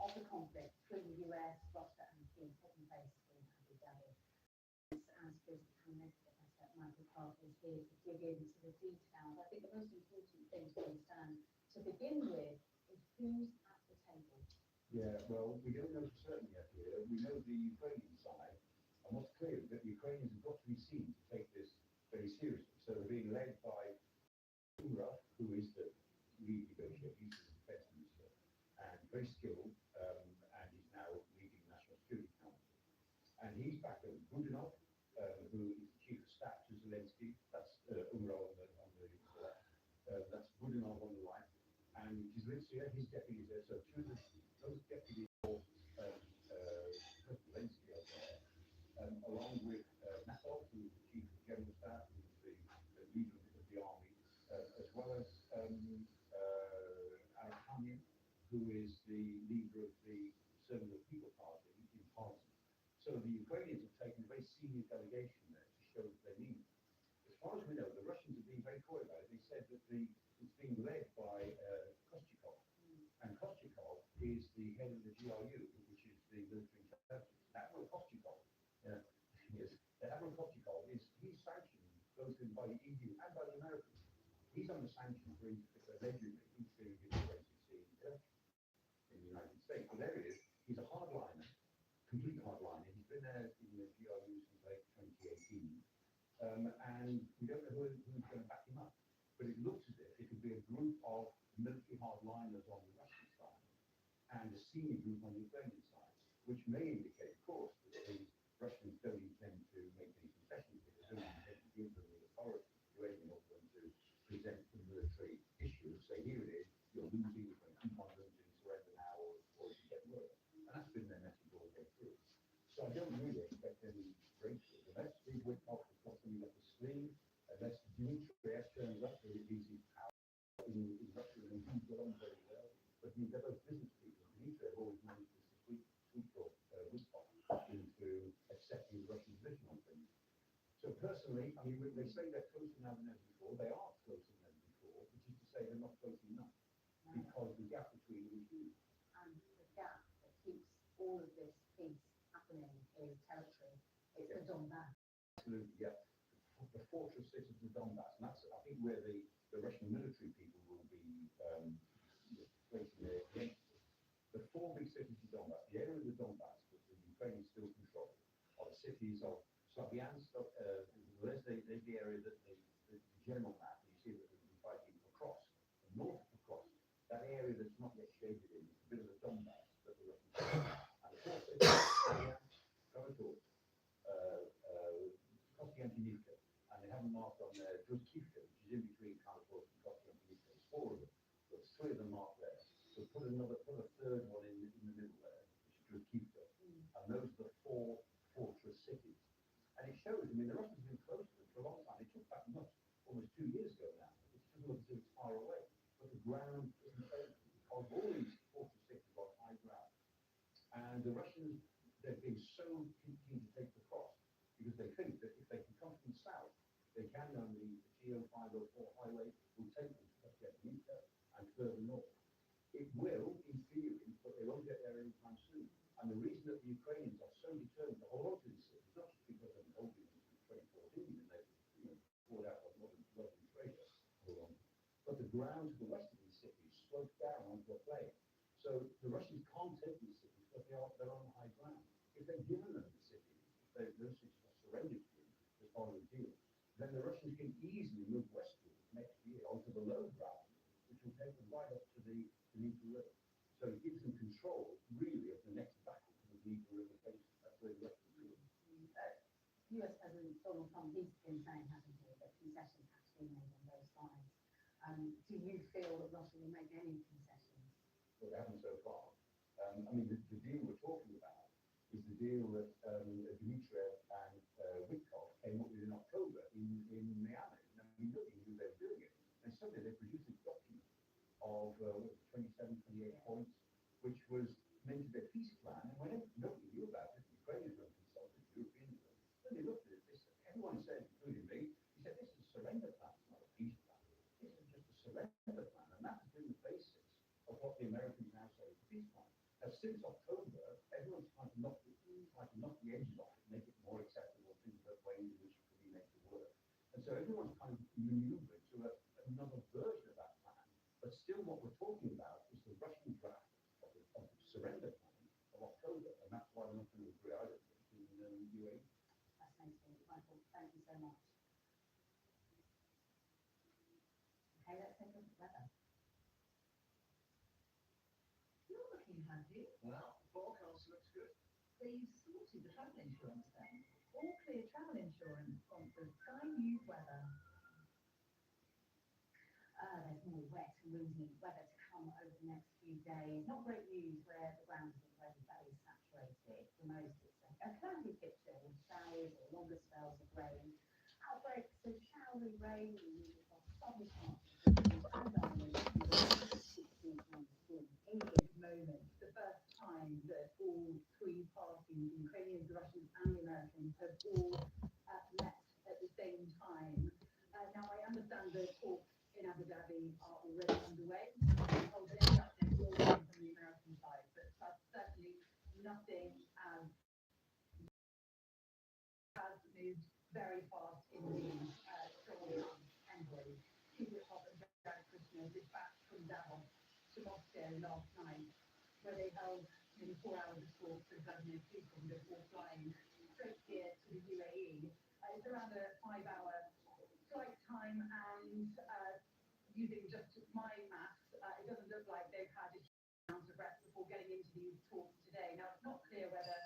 of the conflict between the US, Russia, and China taking place in Abu Dhabi. As Joseph mentioned, Michael Clark is here to dig into the details. I think the most important thing to understand to begin with is who's at the table. Yeah, well, we don't know for certain yet here. We know the Ukrainian side, and what's clear is that the Ukrainians have got to be seen to take this very seriously. So they're being led by Ura, who is the lead negotiator, he's the defense minister, and very skilled, and he's now leading the National Security Council. And he's backed up Budinov, who is the chief of staff to Zelensky. That's Ura on the left. That's Budinov on the right. And Zelensky, his deputies there. So two of those deputies for Zelensky are there, along with Natov, who is the chief of general staff, who is the leader of the army, as well as Arakanin, who is the leader of the Servant of the People Party in Parliament. So the Ukrainians have taken a very senior delegation there to show that they mean it. As far as we know, the Russians have been very coy about it. They said that it's being led by Kostyakov. And Kostyakov is the head of the GRU, which is the military intelligence. Admiral Kostyakov, yes, Admiral Kostyakov he's sanctioned both by the EU and by the Americans. He's under sanction for allegedly interfering in the 2016 election in the United States. So there he is. He's a hardliner, complete hardliner. He's been there in the GRU since late 2018. And we don't know who's going to back him up. But it looks as if it could be a group of military hardliners on the Russian side and a senior group on the Ukrainian side, which may indicate, of course, that the Russians don't intend to make any concessions. They don't intend to give them the authority to do anything other than to present the military issue, say, here it is, you're losing, you're going to keep on losing, surrender now, or you get worse. And that's been their message all the way through. So I don't really expect any breakthrough. Unless Steve Witkoff has got something up his sleeve, unless Dmitry turns up, so he's in power in Russia, and he's got on very well. But they're both business people. Dmitry always managed to sweep Witkoff into accepting the Russian position on things. So personally, I mean, they say they're closer now than ever before. They are closer than ever before, which is to say they're not close enough, because the gap between them is huge. And the gap that keeps all of this peace happening in territory is the Donbass. Absolutely, yeah. The fortress cities of Donbass, and that's, I think, where the Russian military people will be placing their attention. The four big cities of Donbass, the area of the Donbass that the Ukrainians still control, are the cities of Slavyansk, there's the area that the general map, and you see that they're fighting across, and north of across, that area that's not yet shaded in, is a bit of the Donbass that the Russians control. And the four cities, Slavyansk, Kramatorsk, Kostiantynivka, and they haven't marked on there Druzhkivka, which is in between Kramatorsk and Kostiantynivka. It's four of them. There's three of them marked there. So put a third one in the middle there, which is Druzhkivka. And those are the four fortress cities. And it shows, I mean, the Russians have been close to them for a long time. They took back much, almost 2 years ago now. It doesn't look as if it's far away. But the ground doesn't change because all these fortress cities are on high ground. And the Russians, they've been so keen to take the cross because they think that if they can come from the south, they can on the GO 504 highway, will take them to Kostiantynivka and further north. It will, in theory, but they won't get there anytime soon. And the reason that the Ukrainians are so determined to hold on to these cities, not just because they've been holding them since 2014 and they've poured out a lot of blood and treasure, but the ground to the west of these cities slopes down onto a plain. So the Russians can't take these cities because they're on high ground. If they've given them the cities, if those cities are surrendered to them as part of the deal, then the Russians can easily move westward next year onto the low ground, which will take them right up to the Dnieper River. So it gives them control, really, of the next battle to the Dnieper River basin. That's where the Russians do it. US President Donald Trump, he's been saying, hasn't he, that concessions have to be made on both sides. Do you feel that Russia will make any concessions? Well, they haven't so far. I mean, the deal we're talking about is the deal that Dmitriev and Witkoff came up with in October in Miami. Now, we knew they were doing it. And suddenly they produced this document of 27, 28 points, which was meant to be a peace plan. And when nobody knew about it, the Ukrainians were consulted, the Europeans were. When they looked at it, everyone said, including me, he said, this is a surrender plan, it's not a peace plan. This is just a surrender plan. And that has been the basis of what the Americans now say is a peace plan. Now, since Thank you so much. Okay, let's take a look at weather. You're looking happy. Well, the forecast looks good. So you've sorted the travel insurance then? All clear travel insurance sponsors Sky News Weather. There's more wet and windy weather to come over the next few days. Not great news where the ground is already very saturated. For most, it's a cloudy picture with showers or longer spells of rain. Outbreaks of showery rain across southern parts of the and islands in this moment. The first time that all three parties, the Ukrainians, the Russians and the Americans, have all met at the same time. Now I understand the talks in Abu Dhabi are already underway. I'm told that any updates will come from the American side, but that's certainly nothing has moved very fast in the strong envoys. Secret Hop and Jared Kushner dispatched from Davos to Moscow last night, where they held nearly 4 hours of talks with Vladimir Putin before flying straight here to the UAE. It's around a 5-hour flight time, and using just my maths, it doesn't look like they've had a huge amount of rest before getting into these talks today. Now, it's not clear whether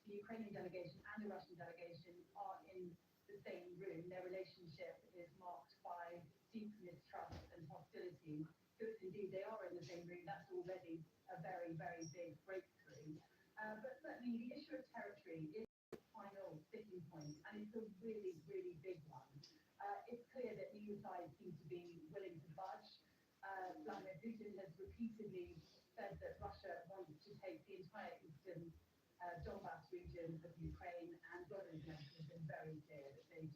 the Ukrainian delegation and the Russian delegation are in the same room. Their relationship is marked by deep mistrust and hostility. So if indeed they are in the same room, that's already a very, very big breakthrough. But certainly the issue of territory is the final sticking point, and it's a really, really big one. It's clear that neither side seems to be willing to budge. Vladimir Putin has repeatedly said that Russia wants to take the entire eastern Donbass region of Ukraine, and Vladimir Zelensky has been very clear that they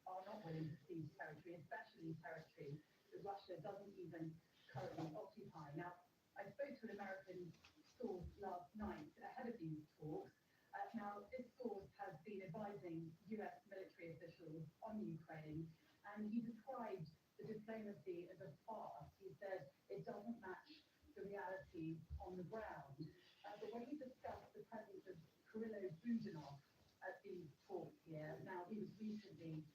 are not willing to cede territory, especially territory that Russia doesn't even currently occupy. Now, I spoke to an American source last night ahead of these talks. Now, this source has been advising US military officials on Ukraine, and he described the diplomacy as a farce. He said it doesn't match the reality on the ground. But when he discussed the presence of Kirilo Budanov at these talks here, now he was recently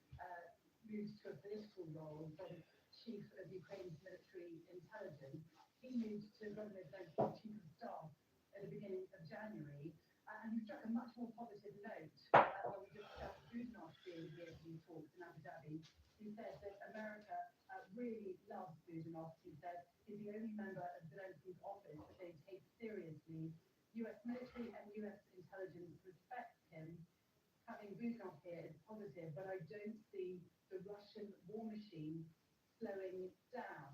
moved to a political role from chief of Ukraine's military intelligence. He moved to Vladimir Zelensky's chief of staff at the beginning of January, and he struck a much more positive note when we discussed Budanov being here for these talks in Abu Dhabi. He said that America really loves Budanov. He said he's the only member of Zelensky's office that they take seriously. US military and US intelligence respect him. Having Budanov here is positive, but I don't see the Russian war machine slowing down.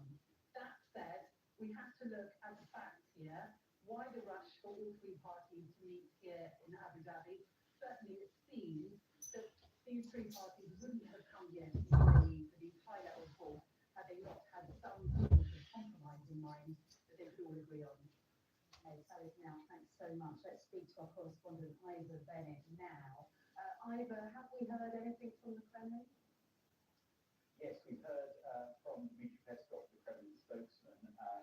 That said, we have to look at the facts here. Why the rush for all three parties to meet here in Abu Dhabi? Certainly it seems that these three parties wouldn't have come here to the UAE for these high-level talks had they not had some sort of compromise in mind that they could all agree on. Okay, so now, thanks so much. Let's speak to our correspondent, Ivor Bennett, now. Ivor, have we heard anything from the Kremlin? Yes, we've heard from Dmitry Peskov, the Kremlin spokesman,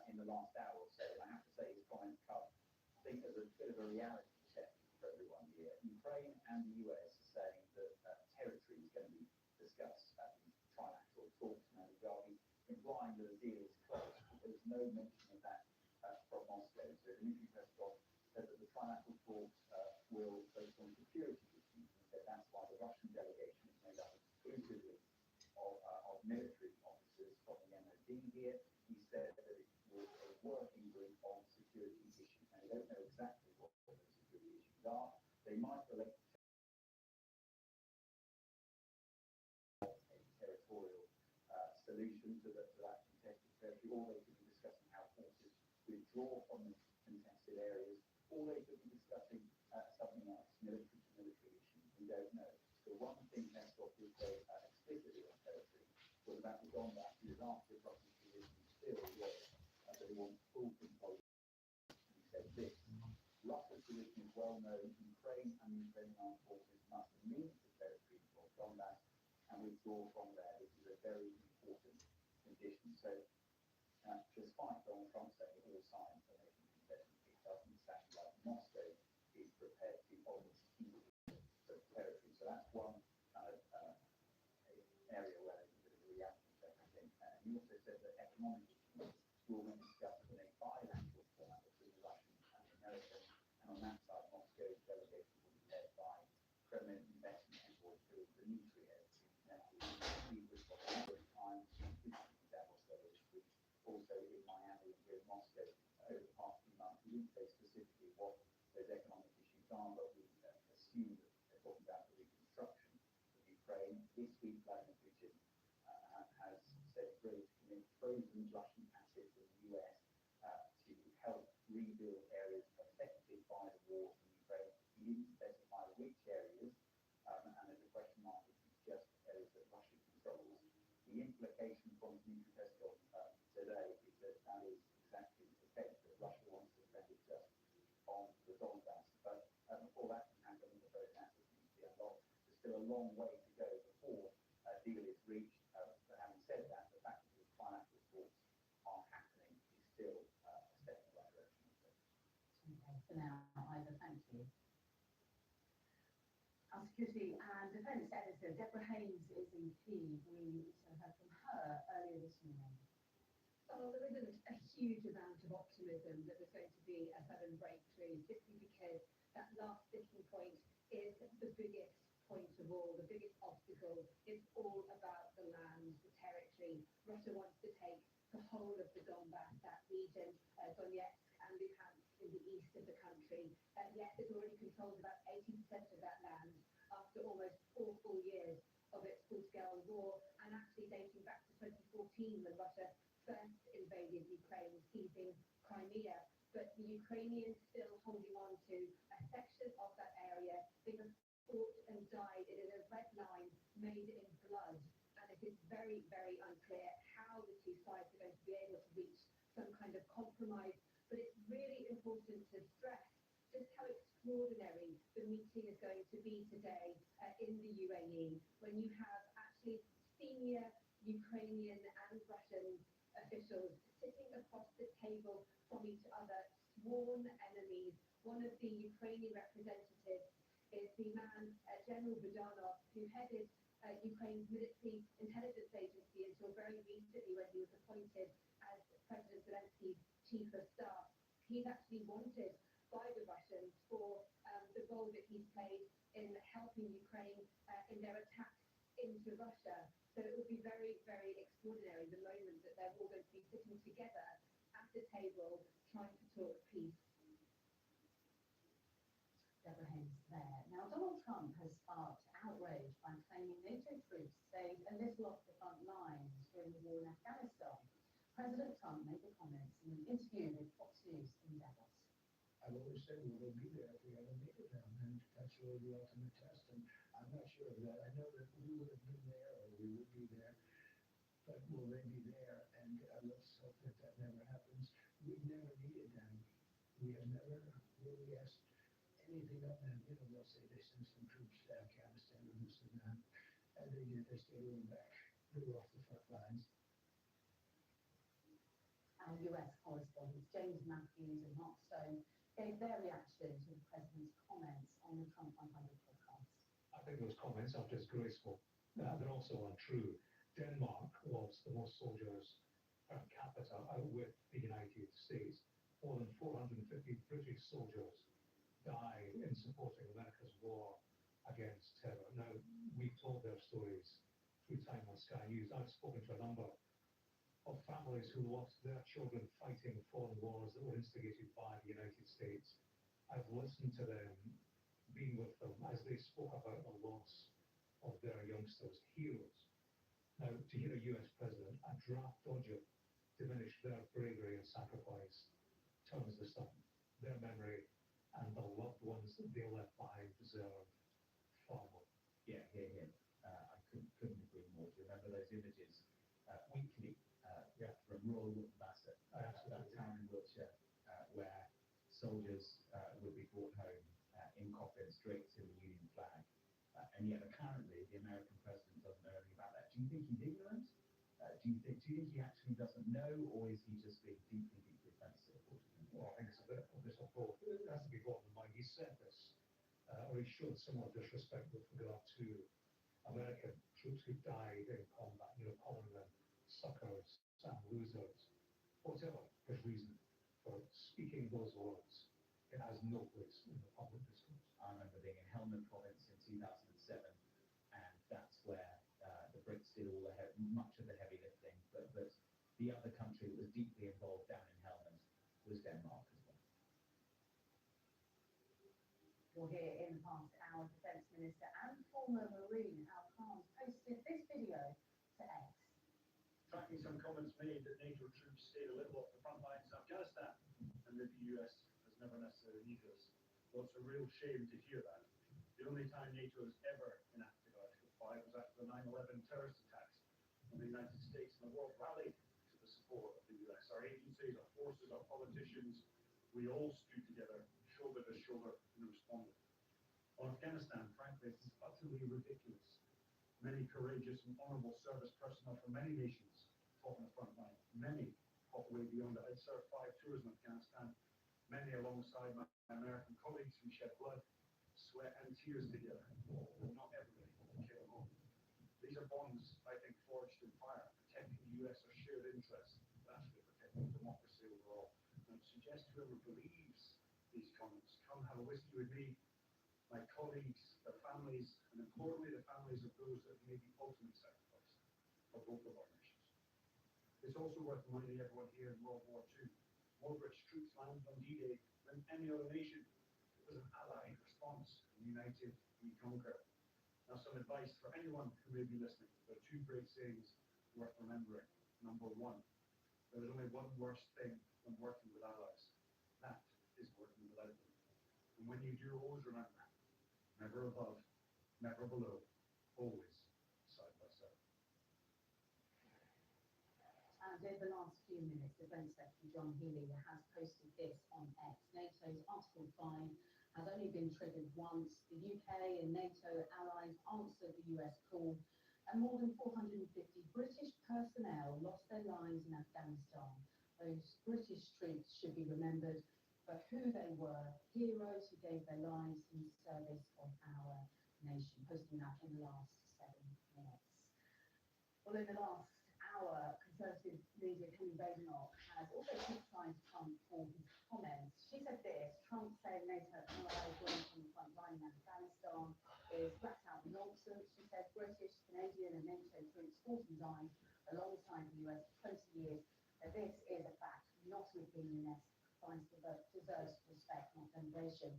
in the last hour or so. And I have to say his comments come, I think, as a bit of a reality check for everyone here. Ukraine and the US are saying that territory is going to be discussed at these trilateral talks in Abu Dhabi, implying that a deal is close. But there's no mention of that from Moscow. So Dmitry Peskov said that the trilateral talks will focus on security issues. He said that's why the Russian delegation is made up exclusively of military officers from the MOD here. He said that it was a working group on security issues. Now, they don't know exactly what those security issues are. They might relate to a territorial solution to that contested territory, or they could be discussing how forces withdraw from the contested areas, or they could be discussing something else, military to military issues. We don't know. The one thing Peskov did say explicitly on territory was about the Donbass. He was asked if Russia's position still was that they want full control. He said this: Russia's position is well known. Ukraine and the Ukrainian armed forces must leave the territory of Donbass and withdraw from there. This is a very important condition. So, despite Donald Trump saying all signs are making concessions, it doesn't sound like Moscow is prepared to almost keep the territory. So that's one kind of said that economic issues will be discussed in a bilateral format between the Russian and the American. And on that side, Moscow's delegation will be led by Kremlin investment envoy for the nuclear he was for a number of times in Davos earlier this week, also in Miami and here in Moscow over the past few months. We didn't say specifically what those economic issues are, but we assume that they're talking about the reconstruction of Ukraine. This week, Vladimir Putin has said he's ready to commit frozen Russian assets in the US to help rebuild areas affected by the war in Ukraine. He didn't specify which areas, and there's a question mark if it's just areas that Russia controls. The implication from Dmitry Peskov today is that that is exactly the case, that Russia wants to spend it just on the Donbass. But before that can happen, the those assets need to be unlocked. There's still a long way to go before a deal is reached. But having said that, the fact that these bilateral talks are happening is still a step in the right direction. Okay, for now, Ivor, thank you. Our security and defence editor, Deborah Haynes, is in Kyiv. We also heard from her earlier this morning. Well, there isn't a huge amount of optimism that there's going to be a sudden breakthrough, simply because that last sticking point is the biggest point of all, the biggest obstacle. It's all about the land, the territory. Russia wants to take the whole of the Donbass, that region, Donetsk and Luhansk in the east of the country. Yet it's already controlled about 80% of that land after almost 4 full years of its full-scale war, and actually dating back to 2014 when Russia first invaded Ukraine, seizing Crimea. But the Ukrainians still holding on to a section of that area. They have fought and died. It is a red line made in blood, and it is very, very unclear how the two sides are going to be able to reach some kind of compromise. But it's really important to stress just how extraordinary the meeting is going to be today in the UAE, when you have actually senior Ukrainian and Russian officials sitting across the table from each other, sworn enemies. One of the Ukrainian representatives is the man, General Budanov, who headed Ukraine's military intelligence agency until very recently when he was appointed as President Zelensky's chief of staff. He's actually wanted by the Russians for the role that he's played in helping Ukraine in their attacks into Russia. So it will be very, very extraordinary, the moment that they're all going to be sitting together at the table trying to talk peace. Deborah Haynes there. Now, Donald Trump has sparked outrage by claiming NATO troops stayed a little off the front lines during the war in Afghanistan. President Trump made the comments in an interview with Fox News in Davos. I've always said we will be there if we ever make it down, and that's really the ultimate test. And I'm not sure of that. I know that we would have been there, or we would be there, but will they be there? And let's hope that that never happens. We've never needed them. We have never really asked anything of them. You know, they'll say they sent some troops to Afghanistan and this and that, and they did. They stayed a little back, a little off the front lines. Our US correspondents James Matthews and Mark Stone gave their reaction to the president's comments on the Trump 100 podcast. I think those comments are disgraceful. They're also untrue. Denmark lost the most soldiers per capita out with the United States. More than 450 British soldiers died in supporting America's war against terror. Now, we've told their stories through time on Sky News. I've spoken to a number of families who lost their children fighting foreign wars that were instigated by the United States. I've listened to them, been with them as they spoke about the loss of their youngsters, heroes. Now, to hear a US president, a draft dodger, diminish their bravery and sacrifice turns the sun. Their memory and the loved ones that they left behind deserve far more. Yeah, I couldn't agree more. Do you remember those images weekly from rural Bassett, that town in Wiltshire, where soldiers would be brought home in coffins draped in the Union flag, and yet apparently the American president doesn't know anything about that. Do you think he's ignorant? Do you think he actually doesn't know, or is he just being deeply, deeply offensive? Well, I think it's a bit of this of both. It has to be brought in mind. He said this, or he showed similar disrespect with regard to American troops who died in combat, calling them suckers and losers, whatever his reason for speaking those words, it has no place in the public discourse. I remember being in Helmand province in 2007, and that's where the Brits did all much of the heavy lifting, but the other country that was deeply involved down in Helmand was Denmark as well. Well, here in the past hour, Defence Minister and former Marine Al Khan posted this video to X. Tracking some comments made that NATO troops stayed a little off the front lines in Afghanistan and that the US has never necessarily needed us. Well, it's a real shame to hear that. The only time NATO has ever enacted Article 5 was after the 9/11 terrorist attacks, when the United States and the world rallied to the support of the US. Our agencies, our forces, our politicians, we all stood together, shoulder to shoulder, and responded. On Afghanistan, frankly, this is utterly ridiculous. Many courageous and honourable service personnel from many nations fought on the front line. Many fought way beyond it. I'd served 5 tours in Afghanistan, many alongside my American colleagues who shed blood, sweat and tears together. But not everybody came home. These are bonds, I think, forged in fire, protecting the US, our shared interests, but actually protecting democracy overall. And I suggest whoever believes these comments, come have a whiskey with me, my colleagues, their families, and importantly the families of those that have made the ultimate sacrifice for both of our nations. It's also worth reminding everyone here in World War II, more British troops landed on D-Day than any other nation. It was an allied response, and united we conquer. Now some advice for anyone who may be listening. There are 2 great sayings worth remembering. Number 1, there is only one worse thing than working with allies. That is working without them. And when you do, always remember, never above, never below, always side by side. And in the last few minutes, Defence Secretary John Healey has posted this on X. NATO's Article 5 has only been triggered once. The UK and NATO allies answered the US call, and more than 450 British personnel lost their lives in Afghanistan. Those British troops should be remembered for who they were, heroes who gave their lives in service of our nation. Posting that in the last 7 minutes. Well, in the last hour, Conservative leader Kelly Badenoch has also criticised Trump for his comments. She said this: Trump saying NATO allies going from the front line in Afghanistan is flat out nonsense. She said British, Canadian and NATO troops fought and died alongside the US for 20 years. This is a fact, not an opinion. Deserves respect, not veneration.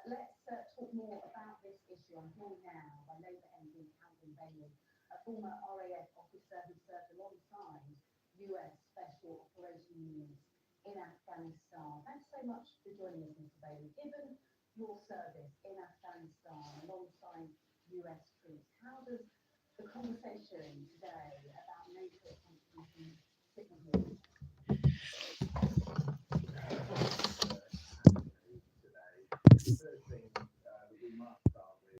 Let's talk more about this issue. I'm joined now by Labour MP Calvin Bailey, a former RAF officer who served alongside US Special Operation Units in Afghanistan. Thanks so much for joining us, Mr. Bailey. Given your service in Afghanistan alongside US troops, how does the conversation today about NATO contributions sit with you?